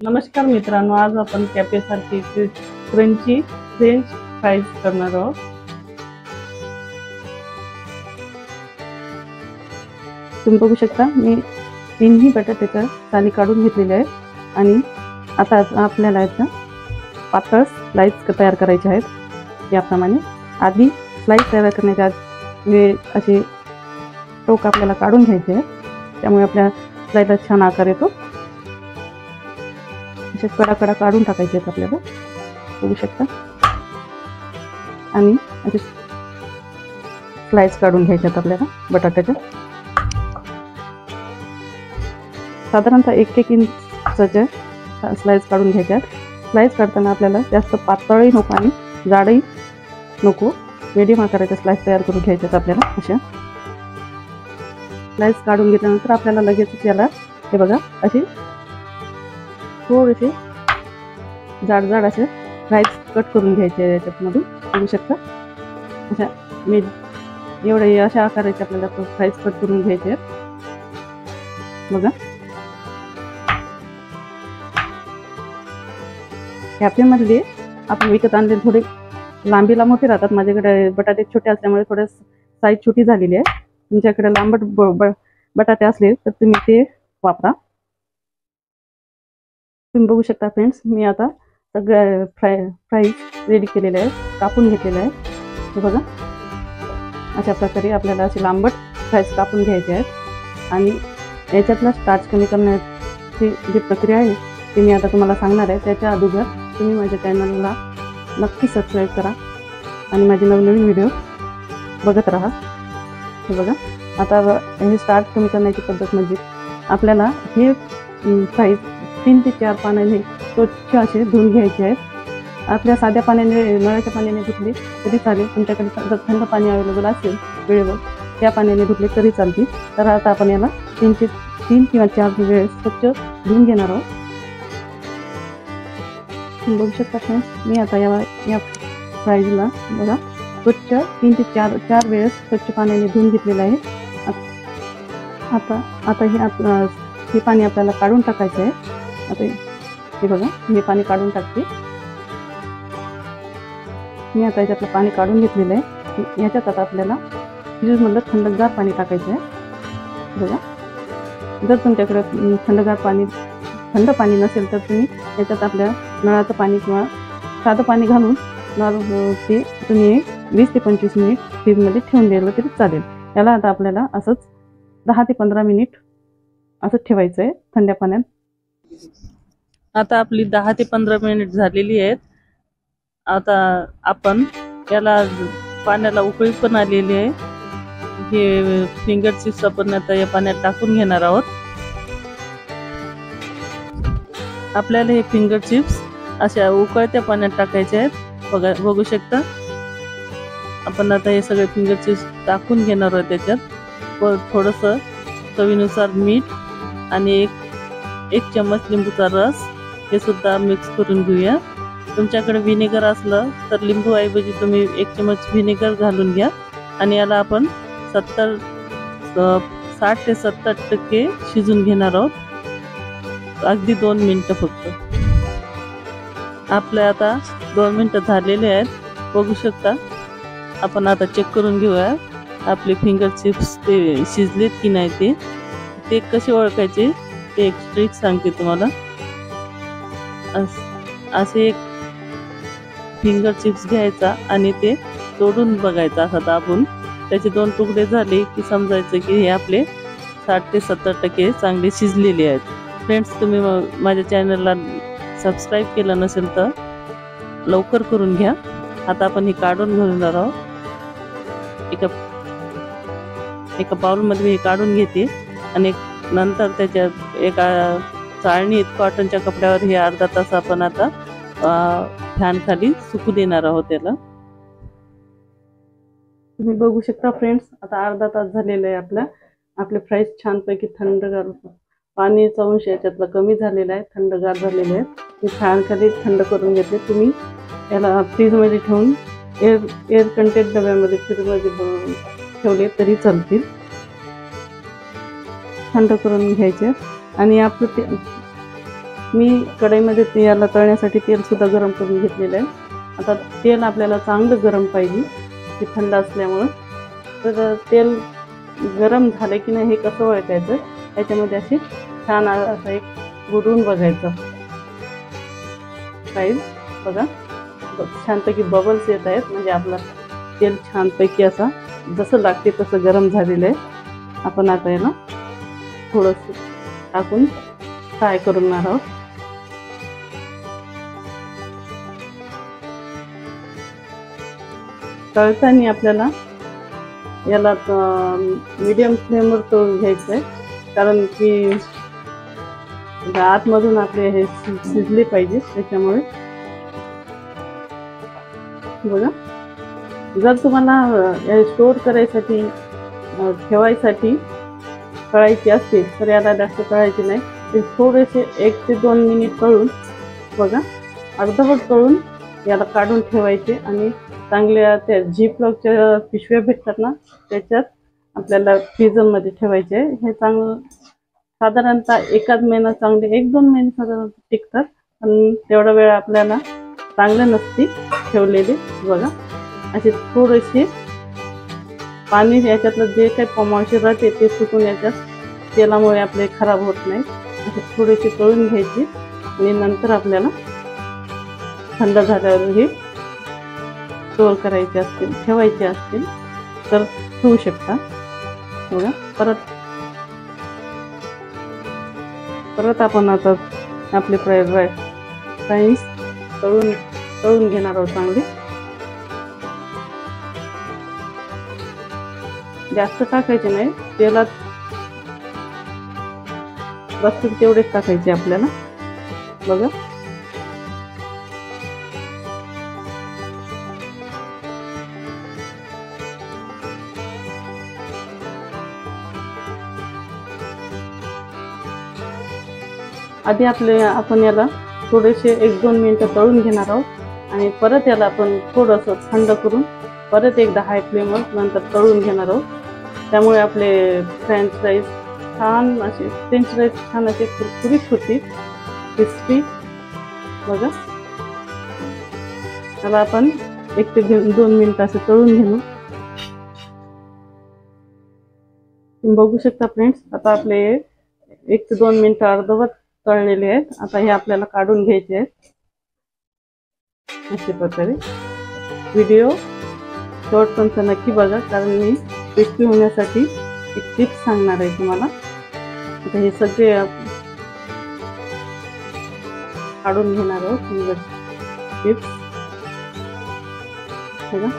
नमस्कार मित्रांनो, आज आपण कॅफेसारखी क्रंची फ्रेंच फ्राईज करणार आहोत। तुम्ही बघू शकता मी तीनही बटाट्याच्या साली काढून घेतलेल्या आहेत आणि आता आपल्याला याचा पातळ स्लाइस तयार करायचे आहेत। याप्रमाणे आधी स्लाइस तयार करण्याच्या आधी असे टोक आपल्याला काढून घ्यायचे आहेत, त्यामुळे आपल्या स्लाइसला छान आकार येतो। असे कडा काढून टाकायचे आहेत आपल्याला, बघू शकता, आणि असे स्लाइस काढून घ्यायचे आहेत आपल्याला बटाट्याच्या। साधारणतः 1-1 इंचच्या स्लाइस काढून घ्यायच्या आहेत। स्लाइस काढताना आपल्याला जास्त पातळही नको आणि जाडही नको, मीडियम आकाराच्या स्लाइस तयार करून घ्यायच्या आहेत आपल्याला। अशा स्लाइस काढून घेतल्यानंतर आपल्याला लगेच याला हे बघा अशी थोडेसे जाड असे फ्राईज कट करून घ्यायचे याच्यामधून, बघू शकता। अशा मी एवढे अशा आकाराचे आपल्याला फ्राईज कट करून घ्यायचे आहेत बघा। कॅफेमधले आपण विकत आणले थोडे लांबीला मोठे राहतात, माझ्याकडे बटाटे छोटे असल्यामुळे थोडं साईज छोटी झालेली आहे। तुमच्याकडे लांबट बटाटे असले तर तुम्ही ते वापरा। तुम्ही बघू शकता फ्रेंड्स, मी आता सगळ्या फ्राईज रेडी केलेले आहेत, कापून घेतलेले आहे हे बघा। अशा प्रकारे आपल्याला असे लांबट फ्राईज कापून घ्यायचे आहेत आणि याच्यातला स्टार्च कमी करण्याची जी प्रक्रिया आहे ती मी आता तुम्हाला सांगणार आहे। त्याच्या अगोदर तुम्ही माझ्या चॅनलला नक्की सबस्क्राईब करा आणि माझे नवनवीन व्हिडिओ बघत राहा। हे बघा, आता हे स्टार्च कमी करण्याची पद्धत म्हणजे आपल्याला हे फ्राईज 3 ते 4 पाण्याने स्वच्छ असे धुवून घ्यायचे आहेत। आपल्या साध्या पाण्याने, नळाच्या पाण्याने धुतले तरी चालेल, तुमच्याकडे जर थंड पाणी अवेलेबल असेल वेळेवर त्या पाण्याने धुतले तरी चालतील। तर आता आपण याला 3 किंवा 4 वेळेस स्वच्छ धुवून घेणार आहोत। तुम्ही बघू शकता फ्रेंड्स, मी आता या फ्राईजला बघा स्वच्छ 3 ते 4 वेळेस स्वच्छ पाण्याने धुवून घेतलेलं आहे। आता हे पाणी आपल्याला काढून टाकायचं आहे। आता हे बघा, हे पाणी काढून टाकते मी। आता याच्यातलं पाणी काढून घेतलेलं आहे। याच्यात आता आपल्याला फ्रीजमधलं थंडगार पाणी टाकायचं आहे बघा। जर तुमच्याकडे थंड पाणी नसेल तर तुम्ही याच्यात आपल्या नळाचं पाणी किंवा साधं पाणी घालून ते तुम्ही 20 ते 25 मिनिट फ्रीजमध्ये ठेवून दिलं तरी चालेल। याला आता आपल्याला असंच 10 ते 15 मिनिट असं ठेवायचं आहे थंड पाण्यात। आता आपली 10 ते 15 मिनिट झालेली आहेत। आता आपण याला पाण्याला उकळी पण आलेली आहे। हे फिंगर चिप्स आपण आता या पाण्यात टाकून घेणार आहोत। आपल्याला हे फिंगर चिप्स अशा उकळत्या पाण्यात टाकायचे आहेत बघू शकता। आपण आता हे सगळे फिंगर चिप्स टाकून घेणार आहोत त्याच्यात, व थोडंसं चवीनुसार मीठ आणि एक चम्मच लिंबूचा रस हे सुद्धा मिक्स करून घेऊया। तुमच्याकडे व्हिनेगर असलं तर लिंबू ऐवजी तुम्ही 1 चम्मच व्हिनेगर घालून घ्या आणि याला आपण 60 ते 70% शिजून घेणार आहोत, अगदी 2 मिनिटं फक्त। आपल्या आता 2 मिनिटं झालेले आहेत, बघू शकता। आपण आता चेक करून घेऊया आपले फिंगर चिप्स ते शिजलेत की नाही। ते कसे ओळखायचे ते एक ट्रिक सांगते तुम्हाला। असे एक फिंगर चिप्स घ्यायचा आणि ते तोडून बघायचा असा दाबून, त्याचे 2 तुकडे झाले की समजायचं की हे आपले 60 ते 70% चांगले शिजलेले आहेत। फ्रेंड्स, तुम्ही माझ्या चॅनलला सबस्क्राईब केलं नसेल तर लवकर करून घ्या। आता आपण हे काढून घेणार आहोत। एका बाउलमध्ये हे काढून घेते आणि नंतर त्याच्या एका चाळणीत कॉटनच्या कपड्यावर हे अर्धा तास आपण आता फॅन खाली सुकू देणार आहोत त्याला। तुम्ही बघू शकता फ्रेंड्स, आता अर्धा तास झालेला आहे। आपले फ्राईज छानपैकी थंडगार, पाण्याचा अंश याच्यातला कमी झालेला आहे, थंडगार झालेले आहेत। मी फॅन खाली थंड करून घेतले। तुम्ही याला फ्रीजमध्ये ठेवून एअर कंटेंट डब्यामध्ये फ्रीजमध्ये ठेवले तरी चालतील। थंड करून घ्यायचे आणि आपलं मी कढईमध्ये याला तळण्यासाठी तेल सुद्धा गरम करून घेतलेलं आहे. आता तेल आपल्याला चांगलं गरम पाहिजे, ते थंड असल्यामुळं. तर तेल गरम झालं की नाही हे कसं ओळखायचं, त्याच्यामध्ये असे छान असं एक बुडवून बघायचं. फ्राईज बघा छानपैकी बबल्स येत आहेत, म्हणजे आपला तेल छानपैकी असा जसं लागते तसं गरम झालेलं आहे. आपण आता याला थोडंसं टाकून फ्राय करून घेणार आहोत. तळताना आपल्याला याला मीडियम फ्लेमवर तळून घ्यायचं आहे, कारण की आतमधून आपले हे शिजले पाहिजे. त्याच्यामुळे बघा, जर तुम्हाला स्टोअर करायसाठी ठेवायसाठी तळायची असते तर याला जास्त तळायची नाही. ते थोडेसे 1 ते 2 मिनिट तळून बघा, अर्धवट तळून याला काढून ठेवायचे आणि चांगल्या त्या झिपलॉकच्या पिशव्या भेटतात ना, त्याच्यात आपल्याला फ्रीजरमध्ये ठेवायचे. हे चांगलं साधारणतः एखाद महिना चांगले 1-2 महिने साधारणतः टिकतात, पण तेवढा वेळ आपल्याला चांगले नसते ठेवलेले. बघा असे थोडेसे पाणी याच्यातलं जे काही पॉमॉइश्चर राहते ते सुकून याच्यात तेलामुळे आपले खराब होत नाही. असे थोडेसे तळून घ्यायचे आणि नंतर आपल्याला थंड झाल्यावर हे स्टोअर करायचे असतील, ठेवायचे असतील तर ठेवू शकता. बघा परत आपण आता आपले फ्राईज तळून घेणार आहोत. चांगले जास्त टाकायचे नाही, तेलात बसतील तेवढेच टाकायचे आपल्याला. बघा आधी आपण याला थोडेसे 1-2 मिनिटं तळून घेणार आहोत आणि परत याला आपण थोडंसं थंड करून परत एकदा हाय फ्लेमवर नंतर तळून घेणार आहोत. त्यामुळे आपले फ्रेंच फ्राईज छान असे छान असे कुरकुरीत होतील, क्रिस्पी. बघा त्याला आपण 1 ते 2 मिनिटं असे तळून घेऊ. तुम्ही बघू शकता फ्रेंड्स, आता आपले 1 ते 2 मिनिटं अर्धवट तळलेले आहेत. आता हे आपल्याला काढून घ्यायचे आहेत. अशा प्रकारे व्हिडिओ शेवटपर्यंत नक्की बघा, कारण मी क्रिस्पी होण्यासाठी एक टिप्स सांगणार आहे तुम्हाला. आता हे सगळे काढून घेणार आहोत टिप्स. बघा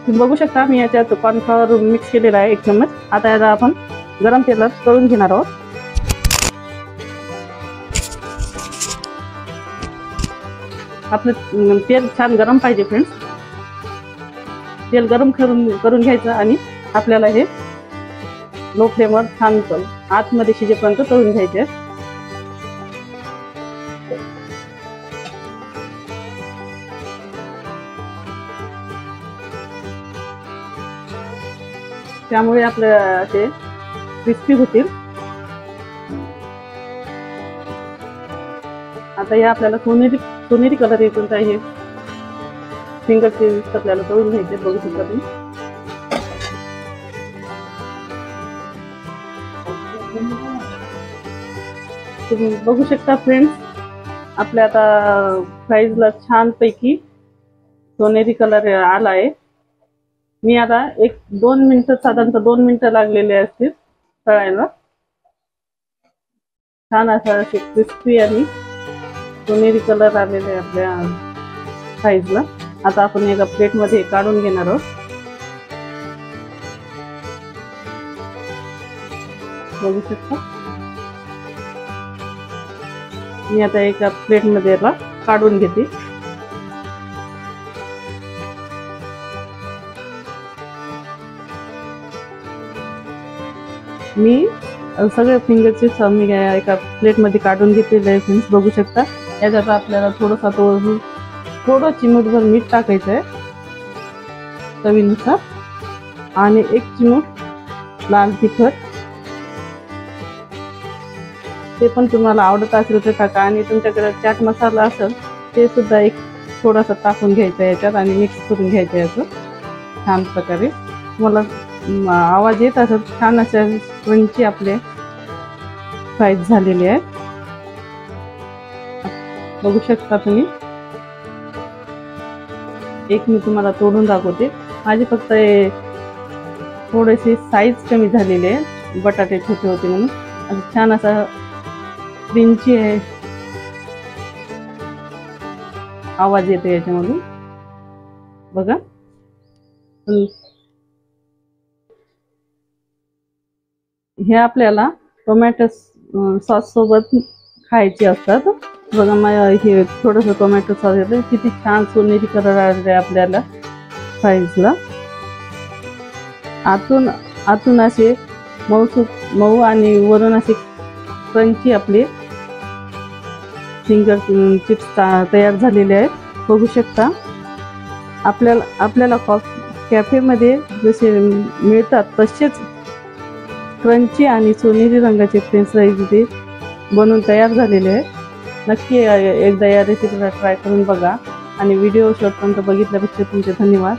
तुम्ही बघू शकता, मी याच्यात कॉर्नफ्लॉवर मिक्स केलेला आहे 1 चम्मच. आता याला आपण गरम तेलात तळून घेणार आहोत. आपलं तेल छान गरम पाहिजे फ्रेंड्स. तेल गरम करून घ्यायचं आणि आपल्याला हे लो फ्लेमवर छान आतमध्ये शिजेपर्यंत तळून घ्यायचे. त्यामुळे आपले असे क्रिस्पी होतील. आता हे आपल्याला सोनेरी कलर येतो आहे. फिंगरचे आपल्याला तळून घ्यायचे. बघू शकता तुम्ही बघू शकता फ्रेंड्स, आपल्या आता फ्राईजला छानपैकी सोनेरी कलर आला आहे. मी आता 1-2 मिनिटं साधारणतः 2 मिनिटं लागलेले असतील तळायला. छान असं असे क्रिस्पी आणि सोनेरी कलर आलेले आपल्या फ्राईजला. आता आपण एका प्लेटमध्ये काढून घेणार आहोत. बघू शकता मी आता एका प्लेटमध्ये याला काढून घेते. मी सगळे फिंगर चिप्स मी एका प्लेटमध्ये काढून घेतलेले आहे फ्रेंड्स. बघू शकता याच्यात आपल्याला थोडं चिमूटभर मीठ टाकायचं आहे चवीनुसार. आणि 1 चिमूट लाल तिखट, ते पण तुम्हाला आवडत असेल तर टाका आणि तुमच्याकडे चाट मसाला असेल ते सुद्धा एक थोडासा टाकून घ्यायचा याच्यात आणि मिक्स करून घ्यायचं याचं छान प्रकारे। तुम्हाला आवाज येत असेल, छान अशा क्रंची आपले फ्राईज झालेले आहेत, बघू शकता तुम्ही। एक मी तुम्हाला तोडून दाखवते, माझे फक्त थोडेसे साईज कमी झालेले आहे, बटाटे छोटे होते म्हणून। आणि छान असा क्रंची आहे, आवाज येतो याच्यामधून बघा। हे आपल्याला टोमॅटो सॉस सोबत खायचे असतात बघा। हे थोडंसं टोमॅटो सॉस येतं, किती छान सोनेरी कलर आलेला आहे आपल्याला फ्राईजला। आतून असे मऊ आणि वरून असे क्रंची आपले फिंगर चिप्स तयार झालेले आहेत, बघू शकता। आपल्याला कॅफेमध्ये जसे मिळतात तसेच क्रंची आणि सोनेरी रंगाचे फ्रेंच फ्राईज इथे बनवून तयार झालेले आहेत। नक्की एकदा या रेसिपीला ट्राय करून बघा आणि व्हिडिओ शेवटपर्यंत बघितल्याबद्दल तुमचे धन्यवाद।